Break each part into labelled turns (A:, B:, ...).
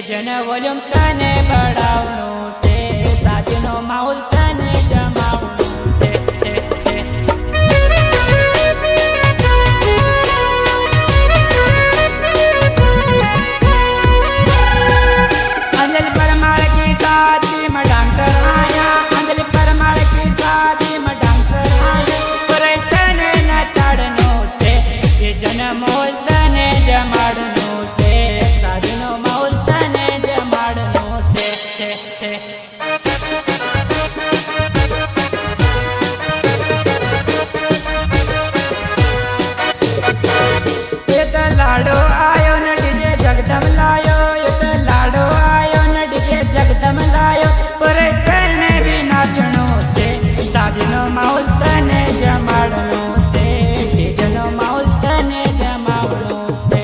A: जन वॉल्यूम तने बढ़ावनो से साजनो माहौल तने जमावनो से अंजलि परमार की शादी में डांसर आया अंजलि परमार की शादी में डांसर आया पर तने न चढ़नो से ये जन माहौल तने जमावनो से साजनो माहौल लाडो आयो न डीजे जगदम लायो एक लाडो आयो न डीजे जगदम लायो पर तने भी नाचनो से साजनो माहौल तने जमाड़नो से डीजनो माहौल तने जमावनो से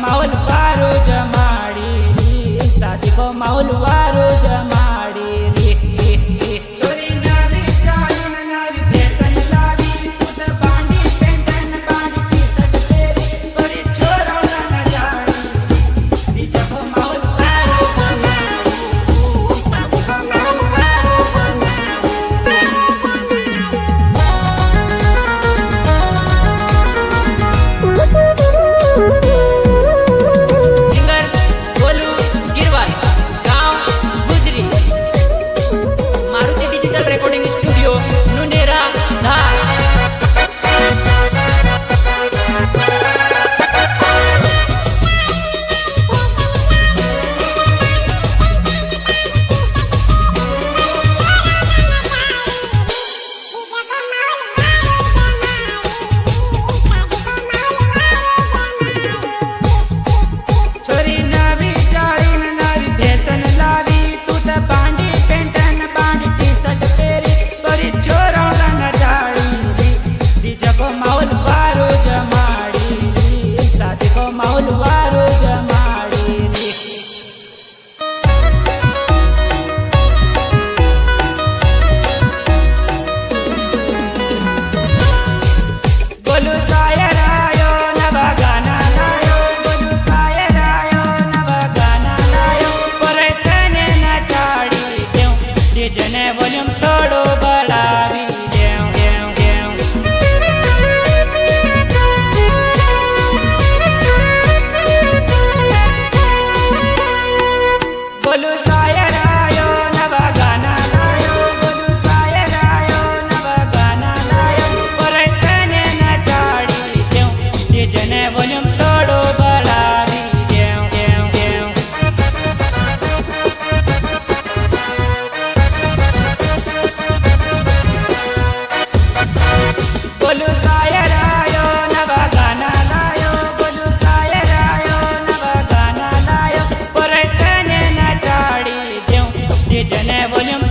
A: माहौल वारो जमाड़ी सासी को माहौल वारो जमाड़ी छोरी नवी चाली नवी फैशन लावी खुद बांडी पेंटन बांडी टी-शर्ट तेरी बड़ी छोरा न जाड़ी जब माहौल वारो जमाड़ी सासी को माहौल वारो माहौल वारो जमाड़ी बोलू शायर आयो नवा गाना लायो बोलू शायर आयो नवा गाना लायो पर तने न चाड़ी क्यों ये जने वॉल्यूम थोड़ो बढ़ावी बोलू शायर आयो नवा गाना लायो बोलू शायर आयो नवा गाना लायो पर तने न चाड़ी क्यों ये जने वॉल्यूम थोड़ो बढ़ावी बोलू शायर आयो नवा गाना लायो बोलू शायर आयो नवा गाना लायो पर तने न चाड़ी क्यों ये जने वॉल्यूम